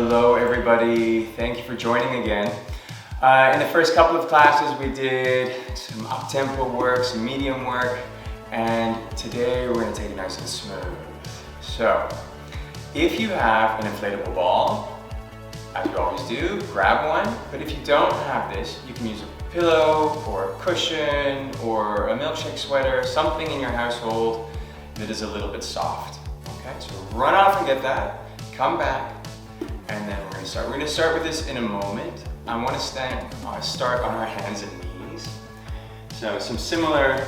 Hello everybody, thank you for joining again. In the first couple of classes we did some up-tempo work, some medium work, and today we're going to take it nice and smooth. So, if you have an inflatable ball, as you always do, grab one, but if you don't have this, you can use a pillow or a cushion or a milkshake sweater, something in your household that is a little bit soft. Okay, so run off and get that, come back, and then we're going to start. We're going to start with this in a moment. I want to start on our hands and knees. So some similar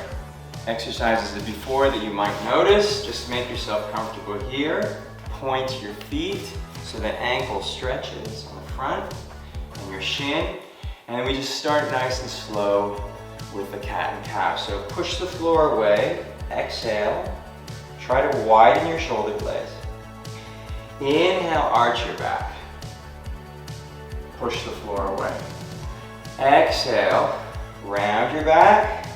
exercises as before that you might notice. Just make yourself comfortable here. Point your feet so the ankle stretches on the front and your shin. And then we just start nice and slow with the cat and cow. So push the floor away, exhale. Try to widen your shoulder blades. Inhale, arch your back. Push the floor away. Exhale, round your back.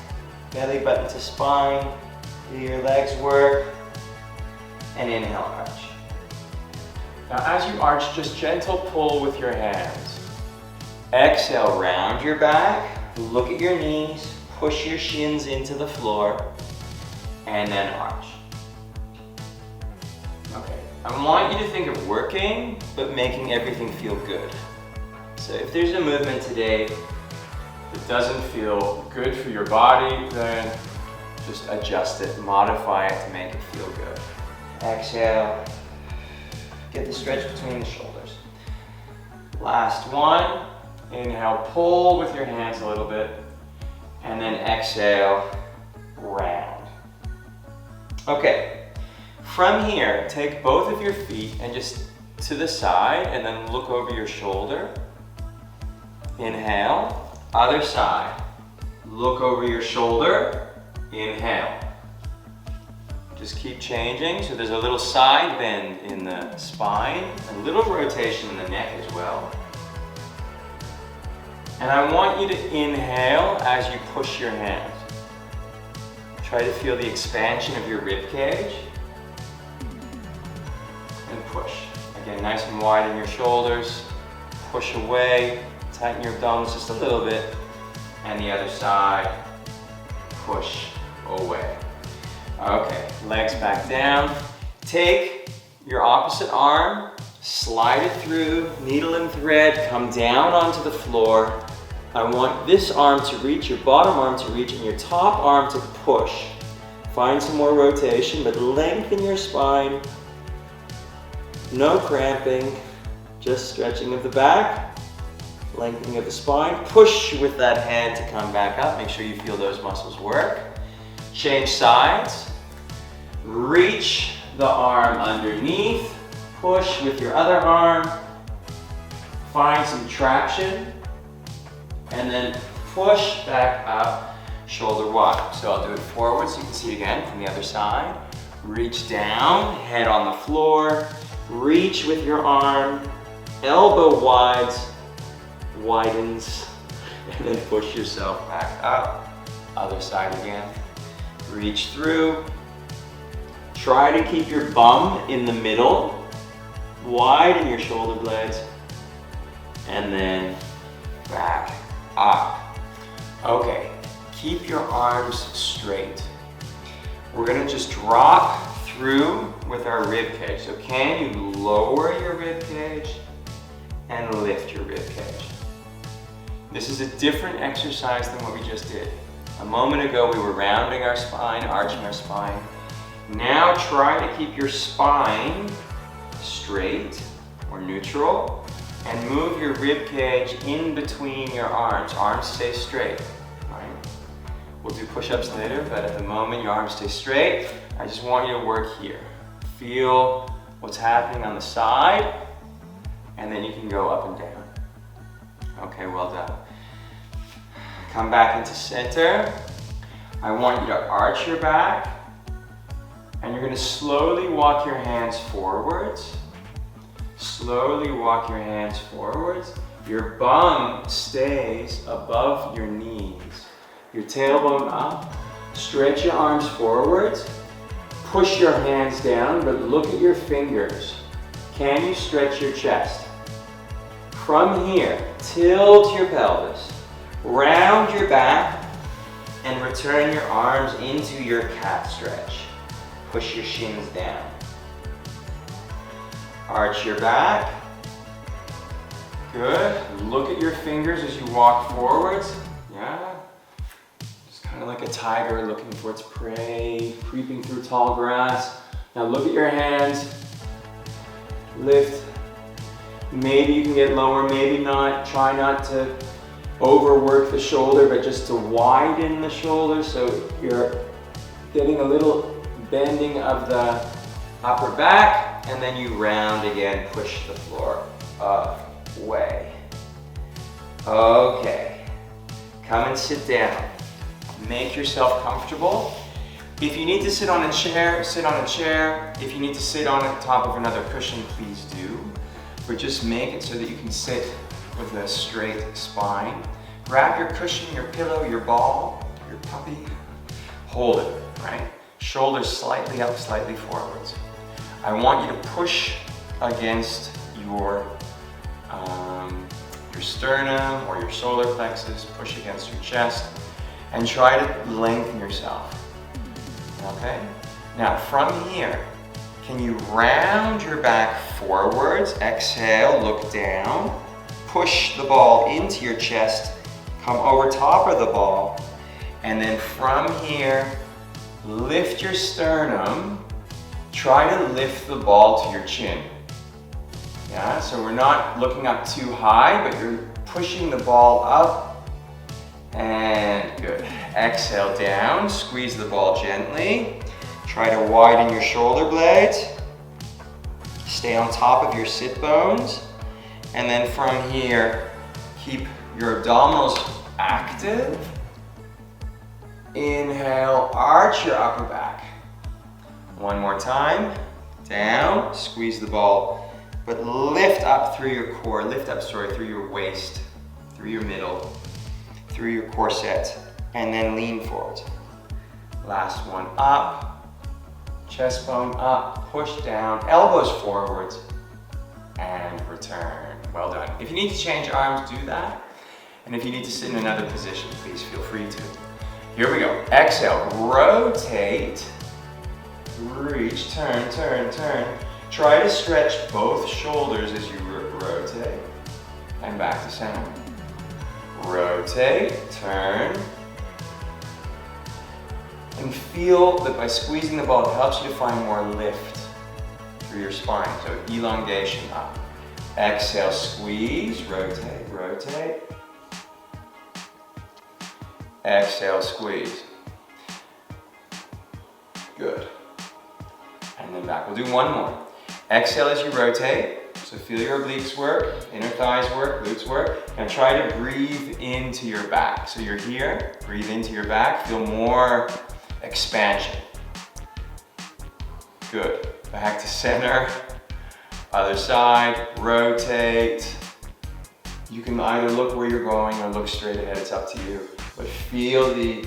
Belly button to spine. Do your legs work. And inhale, arch. Now as you arch, just gentle pull with your hands. Exhale, round your back. Look at your knees. Push your shins into the floor. And then arch. Okay, I want you to think of working, but making everything feel good. So if there's a movement today that doesn't feel good for your body, then just adjust it, modify it to make it feel good. Exhale, get the stretch between the shoulders. Last one, inhale, pull with your hands a little bit, and then exhale, round. Okay. From here, take both of your feet and just to the side and then look over your shoulder. Inhale, other side. Look over your shoulder, inhale. Just keep changing. So there's a little side bend in the spine, a little rotation in the neck as well. And I want you to inhale as you push your hands. Try to feel the expansion of your rib cage. And push. Again, nice and wide in your shoulders. Push away. Tighten your abdominals just a little bit. And the other side. Push away. Okay, legs back down. Take your opposite arm, slide it through, needle and thread, come down onto the floor. I want this arm to reach, your bottom arm to reach, and your top arm to push. Find some more rotation, but lengthen your spine. No cramping, just stretching of the back, lengthening of the spine. Push with that hand to come back up. Make sure you feel those muscles work. Change sides. Reach the arm underneath. Push with your other arm. Find some traction. And then push back up, shoulder wide. So I'll do it forward so you can see it again from the other side. Reach down, head on the floor. Reach with your arm, elbow widens, and then push yourself back up. Other side again. Reach through. Try to keep your bum in the middle. Widen your shoulder blades. And then back up. Okay, keep your arms straight. We're gonna just drop through with our rib cage. So can you lower your rib cage and lift your rib cage? This is a different exercise than what we just did. A moment ago we were rounding our spine, arching our spine. Now try to keep your spine straight or neutral and move your rib cage in between your arms. Arms stay straight. Right? We'll do push-ups later, but at the moment your arms stay straight. I just want you to work here. Feel what's happening on the side, and then you can go up and down. Okay, well done. Come back into center. I want you to arch your back, and you're gonna slowly walk your hands forwards. Slowly walk your hands forwards. Your bum stays above your knees. Your tailbone up. Stretch your arms forwards. Push your hands down, but look at your fingers. Can you stretch your chest? From here, tilt your pelvis, round your back, and return your arms into your cat stretch. Push your shins down. Arch your back. Good. Look at your fingers as you walk forwards. Yeah. Just kind of like a tiger looking for its prey, creeping through tall grass. Now look at your hands. Lift. Maybe you can get lower, maybe not. Try not to overwork the shoulder, but just to widen the shoulder so you're getting a little bending of the upper back, and then you round again, push the floor away. Okay, come and sit down. Make yourself comfortable. If you need to sit on a chair, sit on a chair. If you need to sit on the top of another cushion, please do. But just make it so that you can sit with a straight spine. Grab your cushion, your pillow, your ball, your puppy. Hold it, right? Shoulders slightly up, slightly forwards. I want you to push against your sternum or your solar plexus, push against your chest, and try to lengthen yourself, okay? Now from here, can you round your back forwards? Exhale, look down, push the ball into your chest, come over top of the ball, and then from here, lift your sternum, try to lift the ball to your chin. Yeah, so we're not looking up too high, but you're pushing the ball up, and good. Exhale down, squeeze the ball gently. Try to widen your shoulder blades. Stay on top of your sit bones. And then from here, keep your abdominals active. Inhale, arch your upper back. One more time. Down, squeeze the ball. But lift up through your core, through your waist, through your middle, through your corset, and then lean forward. Last one, up, chest bone up, push down, elbows forwards, and return. Well done. If you need to change arms, do that. And if you need to sit in another position, please feel free to. Here we go. Exhale, rotate, reach, turn, turn, turn. Try to stretch both shoulders as you rotate, and back to center. Rotate, turn, and feel that by squeezing the ball, it helps you to find more lift through your spine, so elongation up. Exhale, squeeze, rotate, rotate. Exhale, squeeze. Good. And then back. We'll do one more. Exhale as you rotate, so feel your obliques work, inner thighs work, glutes work, and try to breathe into your back. So you're here, breathe into your back, feel more expansion. Good. Back to center, other side, rotate. You can either look where you're going or look straight ahead, it's up to you. But feel the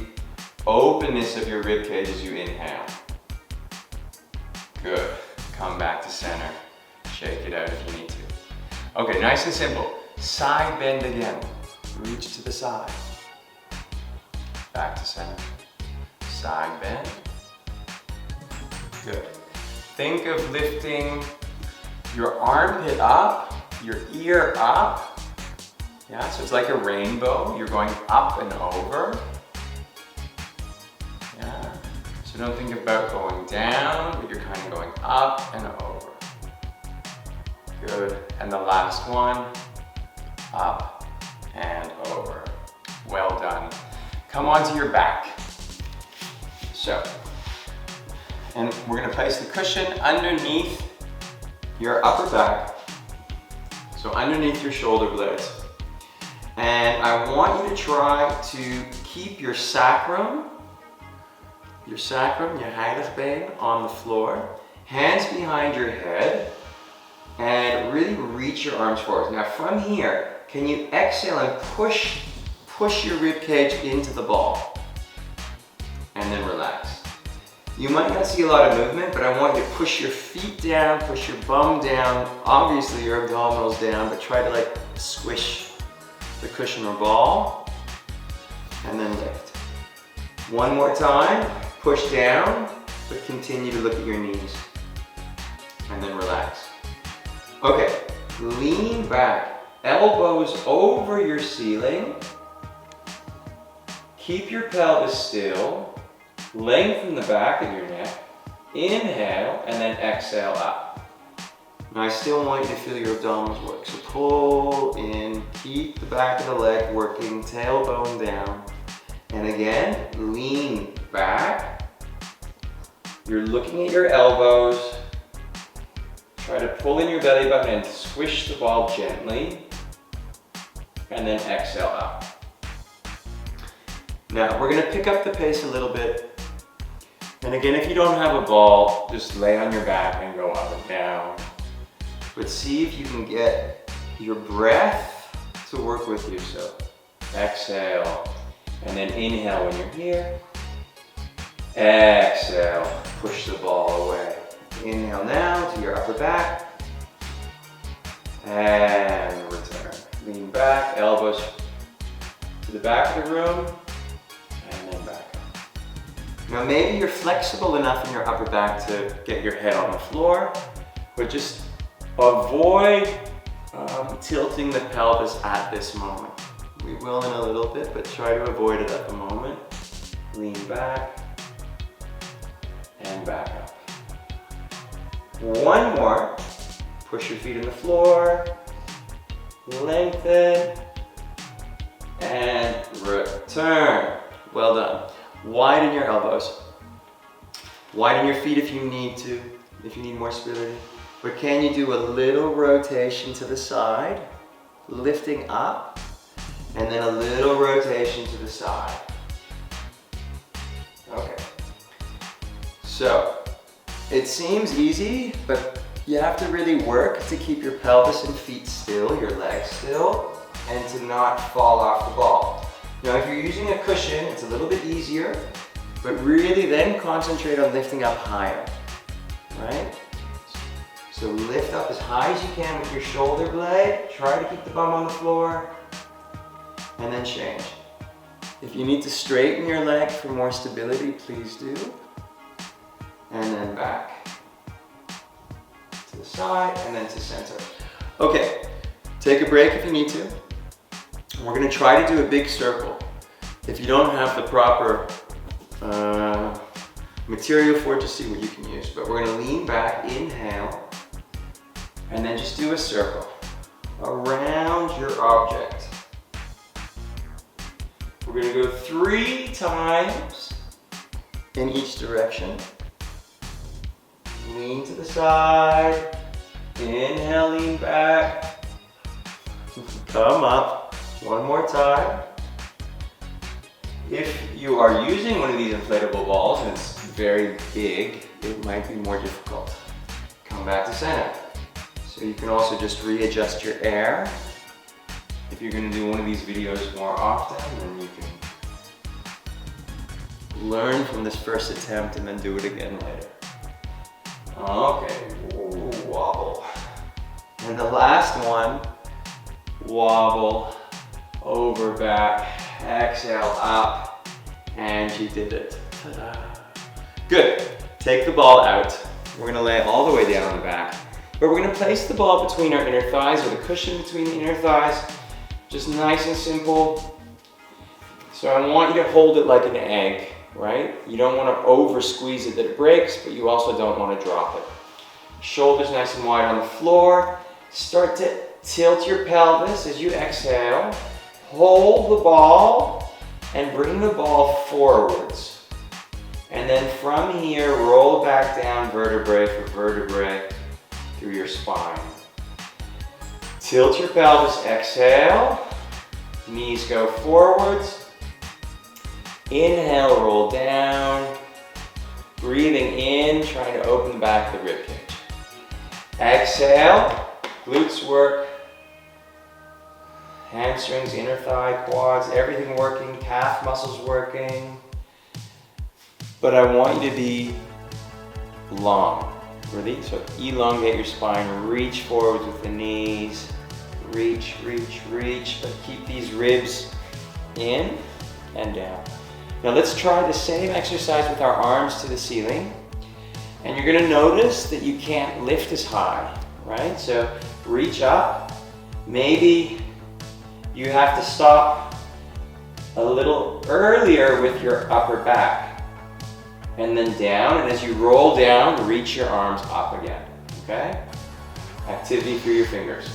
openness of your rib cage as you inhale. Good. Come back to center. Shake it out if you need to. Okay, nice and simple. Side bend again. Reach to the side. Back to center. Side bend. Good. Think of lifting your armpit up, your ear up. Yeah, so it's like a rainbow. You're going up and over. Yeah. So don't think about going down, but you're kind of going up and over. Good. And the last one, up and over. Well done. Come onto your back. So, and we're going to place the cushion underneath your upper back. So underneath your shoulder blades. And I want you to try to keep your sacrum, your heiligtbeen on the floor, hands behind your head, and really reach your arms forward. Now from here, can you exhale and push your rib cage into the ball? And then relax. You might not see a lot of movement, but I want you to push your feet down, push your bum down, obviously your abdominals down, but try to like squish the cushion or ball, and then lift. One more time, push down, but continue to look at your knees, and then relax. Okay, lean back, elbows over your ceiling. Keep your pelvis still. Lengthen the back of your neck. Inhale, and then exhale up. Now I still want you to feel your abdominals work. So pull in, keep the back of the leg working, tailbone down. And again, lean back. You're looking at your elbows. Try to pull in your belly button and squish the ball gently. And then exhale up. Now we're gonna pick up the pace a little bit. And again, if you don't have a ball, just lay on your back and go up and down. But see if you can get your breath to work with you. So exhale, and then inhale when you're here. Exhale, push the ball away. Inhale now to your upper back. And return. Lean back, elbows to the back of the room. And then back up. Now maybe you're flexible enough in your upper back to get your head on the floor, but just avoid tilting the pelvis at this moment. We will in a little bit, but try to avoid it at the moment. Lean back and back up. One more. Push your feet on the floor, lengthen, and return. Well done. Widen your elbows. Widen your feet if you need to, if you need more stability. But can you do a little rotation to the side, lifting up, and then a little rotation to the side. Okay. So, it seems easy, but you have to really work to keep your pelvis and feet still, your legs still, and to not fall off the ball. Now if you're using a cushion, it's a little bit easier, but really then concentrate on lifting up higher, right? So lift up as high as you can with your shoulder blade, try to keep the bum on the floor, and then change. If you need to straighten your leg for more stability, please do. And then back to the side, and then to center. Okay, take a break if you need to. We're gonna try to do a big circle. If you don't have the proper material for it, just see what you can use. But we're gonna lean back, inhale, and then just do a circle around your object. We're gonna go 3 times in each direction. Lean to the side, inhale, lean back, come up. One more time. If you are using one of these inflatable balls and it's very big, it might be more difficult. Come back to center. So you can also just readjust your air. If you're going to do one of these videos more often, then you can learn from this first attempt and then do it again later. Okay, wobble. And the last one, wobble. Over, back, exhale, up, and you did it. Ta-da. Good. Take the ball out. We're gonna lay it all the way down on the back, but we're gonna place the ball between our inner thighs, or the cushion between the inner thighs. Just nice and simple. So I want you to hold it like an egg, right? You don't wanna over squeeze it that it breaks, but you also don't wanna drop it. Shoulders nice and wide on the floor. Start to tilt your pelvis as you exhale. Hold the ball and bring the ball forwards. And then from here, roll back down vertebrae for vertebrae through your spine. Tilt your pelvis, exhale. Knees go forwards. Inhale, roll down. Breathing in, trying to open the back of the ribcage. Exhale, glutes work. Hamstrings, inner thigh, quads, everything working, calf muscles working. but I want you to be long. Ready? So elongate your spine, reach forward with the knees, reach, reach, reach, but keep these ribs in and down. Now let's try the same exercise with our arms to the ceiling. And you're gonna notice that you can't lift as high, right? So reach up. Maybe you have to stop a little earlier with your upper back. And then down, and as you roll down, reach your arms up again, okay? Activity through your fingers.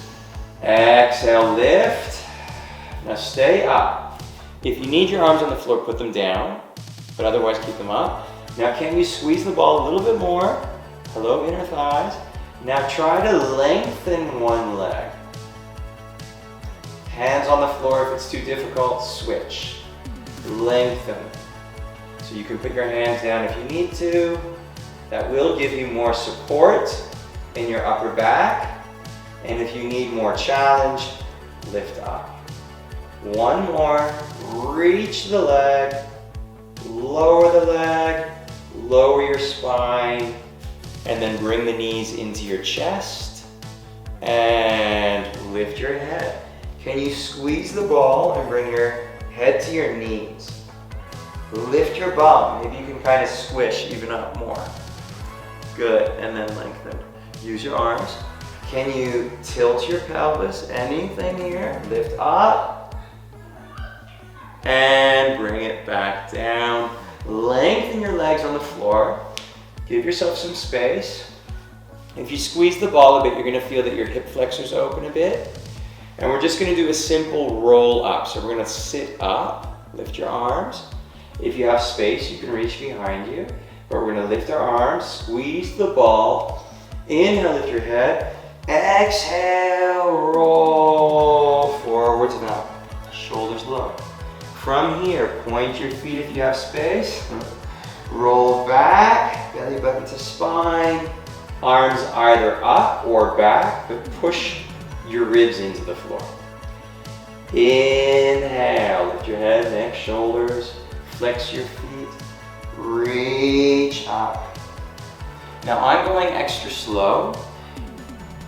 Exhale, lift. Now stay up. If you need your arms on the floor, put them down, but otherwise keep them up. Now can you squeeze the ball a little bit more? Hello, inner thighs. Now try to lengthen one leg. Hands on the floor if it's too difficult, switch. Lengthen. So you can put your hands down if you need to. That will give you more support in your upper back. And if you need more challenge, lift up. One more, reach the leg, lower the leg, lower your spine, and then bring the knees into your chest and lift your head. Can you squeeze the ball and bring your head to your knees? Lift your bum. Maybe you can kind of squish even up more. Good, and then lengthen. Use your arms. Can you tilt your pelvis? Anything here? Lift up and bring it back down. Lengthen your legs on the floor. Give yourself some space. If you squeeze the ball a bit, you're gonna feel that your hip flexors open a bit. And we're just gonna do a simple roll up. So we're gonna sit up, lift your arms. If you have space, you can reach behind you. But we're gonna lift our arms, squeeze the ball. Inhale, lift your head. Exhale, roll forwards and up. Shoulders low. From here, point your feet if you have space. Roll back, belly button to spine. Arms either up or back, but push your ribs into the floor. Inhale, lift your head, neck, shoulders. Flex your feet, reach up. Now I'm going extra slow.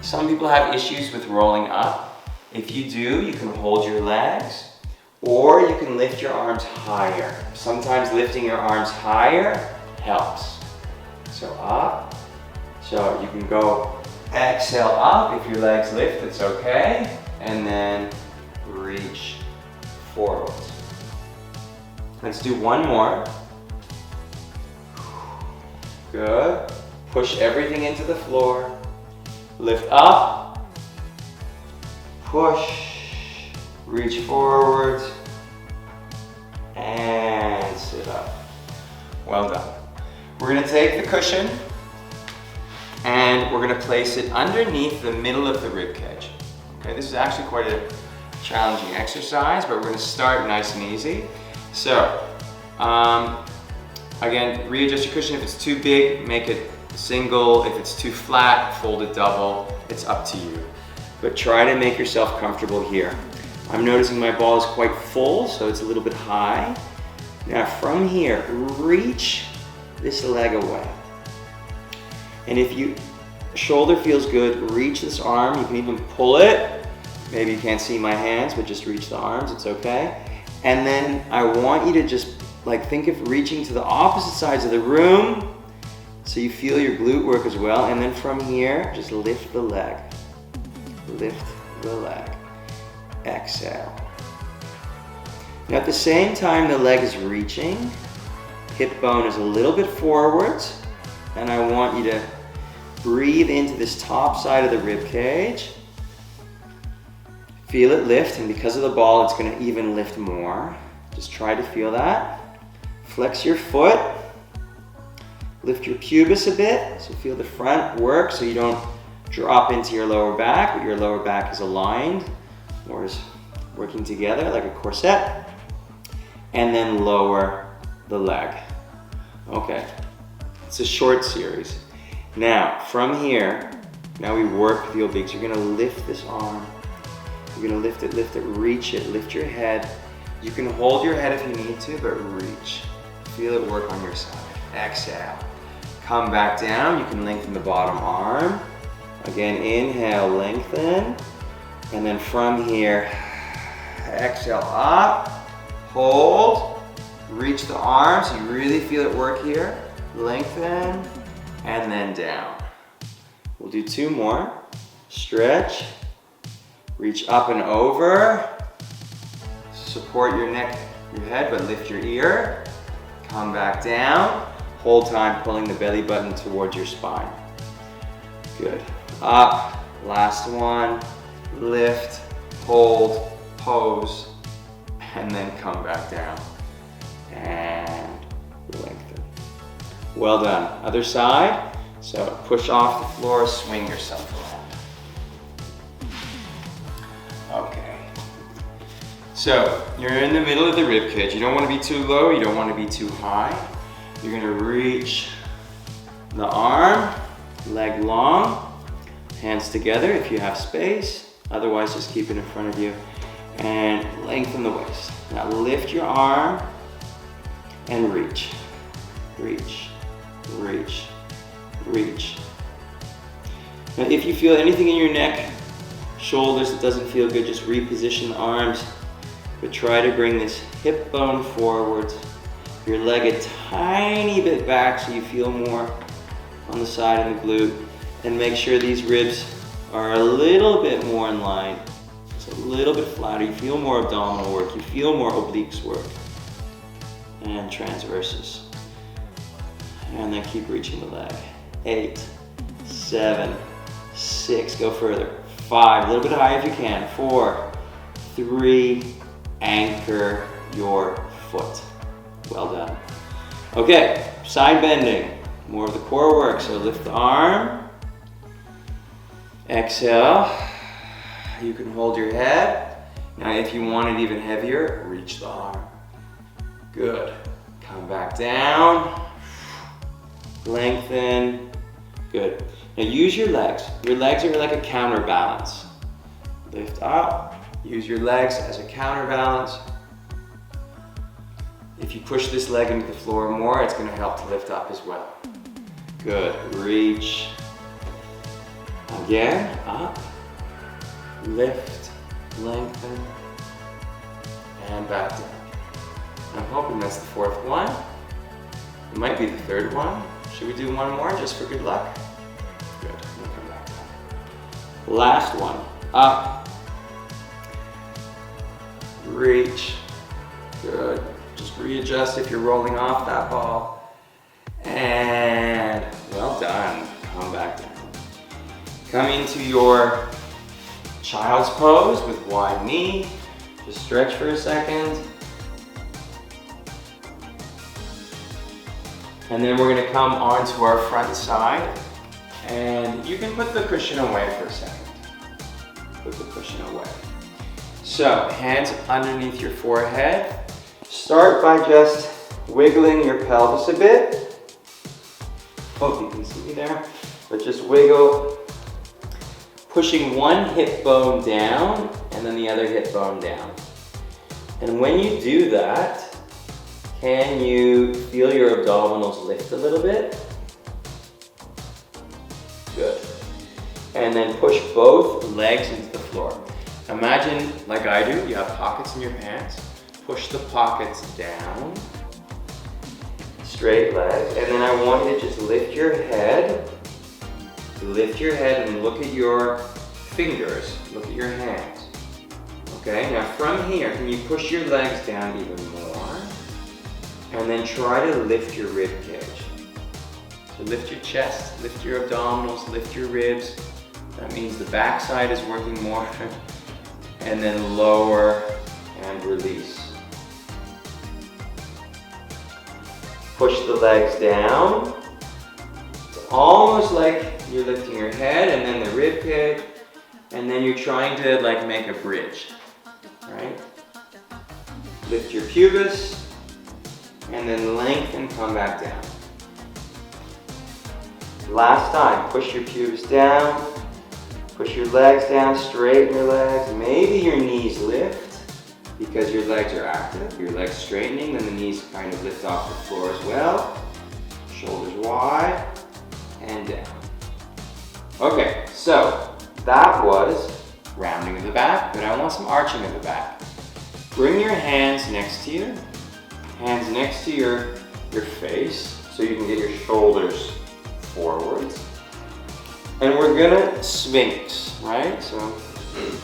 Some people have issues with rolling up. If you do, you can hold your legs or you can lift your arms higher. Sometimes lifting your arms higher helps. So up, so you can go exhale up. If your legs lift, it's okay. And then reach forwards. Let's do one more. Good. Push everything into the floor. Lift up. Push. Reach forward. And sit up. Well done. We're going to take the cushion and we're going to place it underneath the middle of the rib cage. Okay, this is actually quite a challenging exercise, but we're going to start nice and easy. So, again, readjust your cushion. If it's too big, make it single. If it's too flat, fold it double. It's up to you. But try to make yourself comfortable here. I'm noticing my ball is quite full, so it's a little bit high. Now from here, reach this leg away. And if your shoulder feels good, reach this arm. You can even pull it. Maybe you can't see my hands, but just reach the arms, it's okay. And then I want you to just think of reaching to the opposite sides of the room so you feel your glute work as well. And then from here, just lift the leg. Lift the leg. Exhale. Now at the same time the leg is reaching, hip bone is a little bit forwards, and I want you to breathe into this top side of the rib cage. Feel it lift, and because of the ball, it's going to even lift more. Just try to feel that. Flex your foot. Lift your pubis a bit, so feel the front work so you don't drop into your lower back, but your lower back is aligned or is working together like a corset. And then lower the leg. Okay, it's a short series. Now, from here, now we work the obliques. You're going to lift this arm. You're going to lift it, reach it, lift your head. You can hold your head if you need to, but reach. Feel it work on your side. Exhale. Come back down. You can lengthen the bottom arm. Again, inhale, lengthen. And then from here, exhale up, hold, reach the arms. You really feel it work here. Lengthen, and then down. We'll do 2 more. Stretch, reach up and over. Support your neck, your head, but lift your ear. Come back down. Whole time pulling the belly button towards your spine. Good. Up, last one. Lift, hold, pose, and then come back down. And lengthen. Well done. Other side. So push off the floor, swing yourself around. Okay. So you're in the middle of the rib cage. You don't want to be too low, you don't want to be too high. You're going to reach the arm, leg long, hands together if you have space. Otherwise, just keep it in front of you and lengthen the waist. Now lift your arm and reach, reach, reach, reach. Now if you feel anything in your neck, shoulders that doesn't feel good, just reposition the arms, but try to bring this hip bone forward, your leg a tiny bit back so you feel more on the side of the glute, and make sure these ribs are a little bit more in line. It's a little bit flatter. You feel more abdominal work. You feel more obliques work. And transverses. And then keep reaching the leg. 8, 7, 6. Go further. 5. A little bit higher if you can. 4, 3. Anchor your foot. Well done. Okay, side bending. More of the core work. So lift the arm. Exhale, you can hold your head. Now if you want it even heavier, reach the arm. Good. Come back down. Lengthen. Good. Now use your legs. Your legs are like a counterbalance. Lift up. Use your legs as a counterbalance. If you push this leg into the floor more, it's going to help to lift up as well. Good. Reach. Again, up, lift, lengthen, and back down. I'm hoping that's the 4th one. It might be the 3rd one. Should we do one more just for good luck? Good, we'll come back down. Last one, up, reach, good. Just readjust if you're rolling off that ball. And well done, come back down. Come into your child's pose with wide knee. Just stretch for a second. And then we're gonna come onto our front side. And you can put the cushion away for a second. Put the cushion away. So, hands underneath your forehead. Start by just wiggling your pelvis a bit. Hope you can see me there. But just wiggle. Pushing one hip bone down and then the other hip bone down. And when you do that, can you feel your abdominals lift a little bit? Good. And then push both legs into the floor. Imagine, like I do, you have pockets in your pants. Push the pockets down. Straight legs. And then I want you to just lift your head. Lift your head and look at your fingers, look at your hands. Okay, now from here, can you push your legs down even more? And then try to lift your rib cage. So lift your chest, lift your abdominals, lift your ribs. That means the back side is working more. And then lower and release. Push the legs down. It's almost like you're lifting your head and then the rib cage, and then you're trying to like make a bridge, right? Lift your pubis and then lengthen, come back down. Last time, push your pubis down, push your legs down, straighten your legs, maybe your knees lift, because your legs are active, your legs straightening, then the knees kind of lift off the floor as well. Shoulders wide and down. Okay, so that was rounding of the back, but I want some arching of the back. Bring your hands next to you, hands next to your face, so you can get your shoulders forwards. And we're gonna Sphinx, right? So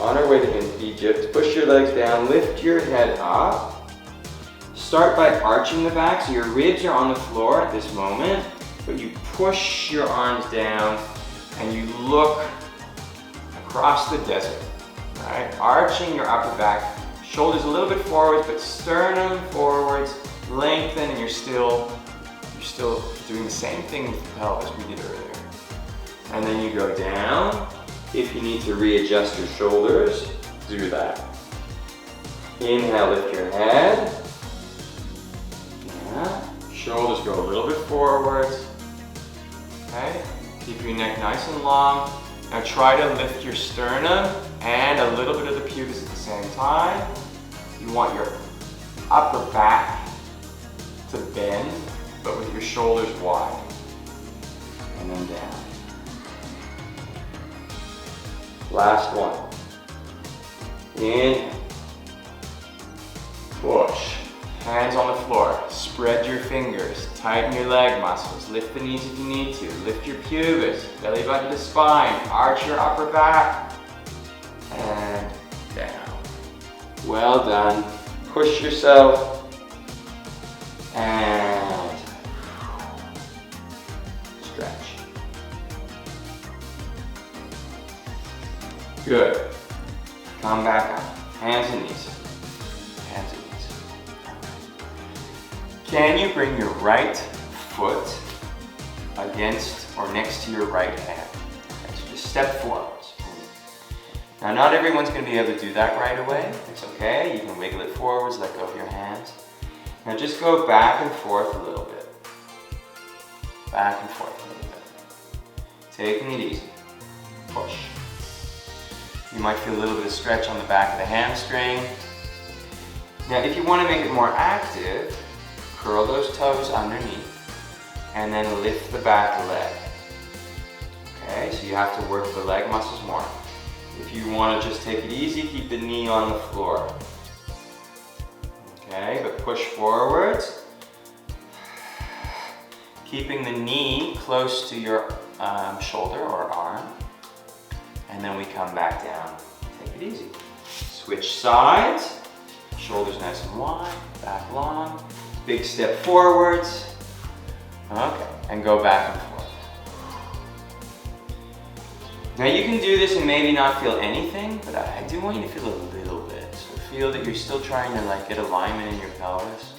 on our way to Egypt, push your legs down, lift your head up. Start by arching the back, so your ribs are on the floor at this moment, but you push your arms down and you look across the desert, right? Arching your upper back, shoulders a little bit forwards, but sternum forwards, lengthen, and you're still doing the same thing with the pelvis we did earlier. And then you go down. If you need to readjust your shoulders, do that. Inhale, lift your head. Yeah. Shoulders go a little bit forwards. Okay. Keep your neck nice and long. Now try to lift your sternum and a little bit of the pubis at the same time. You want your upper back to bend, but with your shoulders wide. And then down. Last one. Inhale. Push. Hands on the floor. Spread your fingers. Tighten your leg muscles. Lift the knees if you need to. Lift your pubis. Belly button to spine. Arch your upper back. And down. Well done. Push yourself. And stretch. Good. Come back up. Hands and knees. Hands and knees. Can you bring your right foot against or next to your right hand? Okay, so just step forwards. Now, not everyone's going to be able to do that right away. It's okay. You can wiggle it forwards, let go of your hands. Now just go back and forth a little bit. Back and forth a little bit. Taking it easy. Push. You might feel a little bit of stretch on the back of the hamstring. Now if you want to make it more active, curl those toes underneath and then lift the back leg. Okay, so you have to work the leg muscles more. If you want to just take it easy, keep the knee on the floor. Okay, but push forwards. Keeping the knee close to your shoulder or arm. And then we come back down. Take it easy. Switch sides. Shoulders nice and wide, back long. Big step forwards. Okay, and go back and forth. Now you can do this and maybe not feel anything, but I do want you to feel a little bit. So feel that you're still trying to get alignment in your pelvis.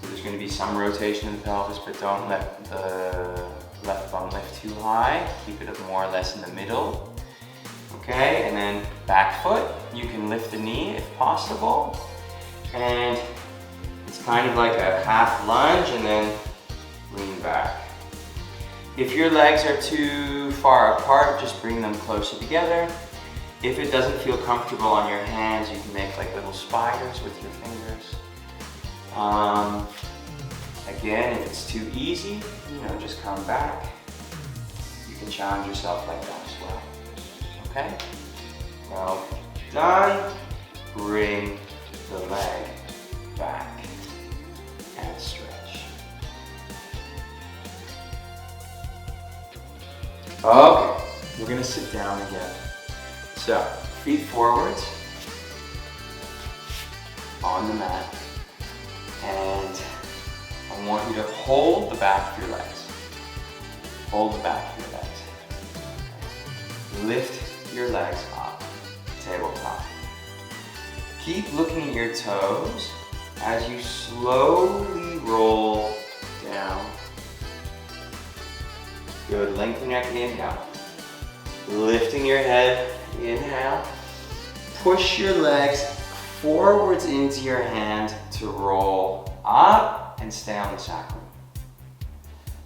So there's going to be some rotation in the pelvis, but don't let the left bum lift too high. Keep it more or less in the middle. Okay, and then back foot. You can lift the knee if possible. And it's kind of like a half lunge and then lean back. If your legs are too far apart, just bring them closer together. If it doesn't feel comfortable on your hands, you can make like little spiders with your fingers. Again, if it's too easy, just come back. You can challenge yourself like that as well. Okay? Well done. Bring the leg back and stretch. Okay, we're gonna sit down again. So, feet forwards on the mat, and I want you to hold the back of your legs. Hold the back of your legs. Lift your legs up, tabletop. Keep looking at your toes as you slowly roll down. Good, lengthen your neck, inhale. Lifting your head, inhale. Push your legs forwards into your hand to roll up and stay on the sacrum.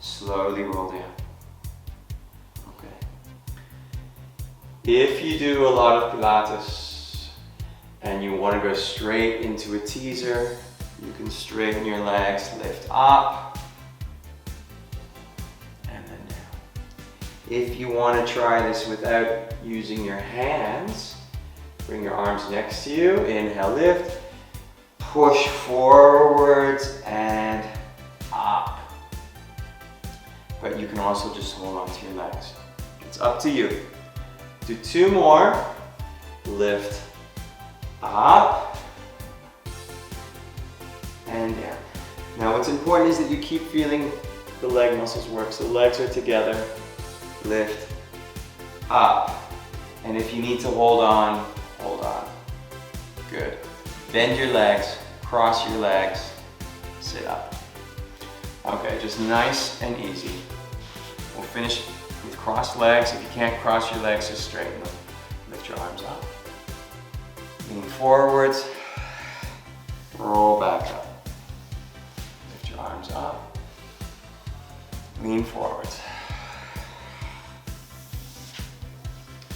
Slowly roll down. Okay. If you do a lot of Pilates, and you want to go straight into a teaser, you can straighten your legs, lift up, and then down. If you want to try this without using your hands, bring your arms next to you, inhale, lift, push forwards and up. But you can also just hold on to your legs. It's up to you. Do 2 more, lift up and down. Now what's important is that you keep feeling the leg muscles work. So legs are together, lift up. And if you need to hold on, hold on. Good. Bend your legs, cross your legs, sit up. Okay, just nice and easy. We'll finish with crossed legs. If you can't cross your legs, just straighten them. Lift your arms up. Lean forwards, roll back up. Lift your arms up, lean forwards.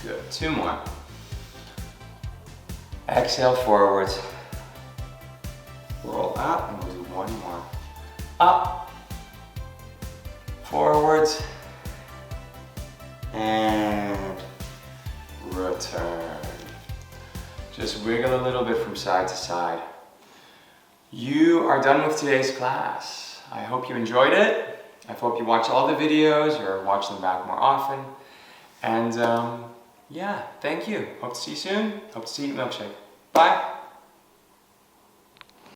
Good, 2 more. Exhale forwards, roll up, and we'll do 1 more. Up, forwards, and return. Just wiggle a little bit from side to side. You are done with today's class. I hope you enjoyed it. I hope you watch all the videos or watch them back more often. And yeah, thank you. Hope to see you soon. Hope to see you at Milkshake. Bye.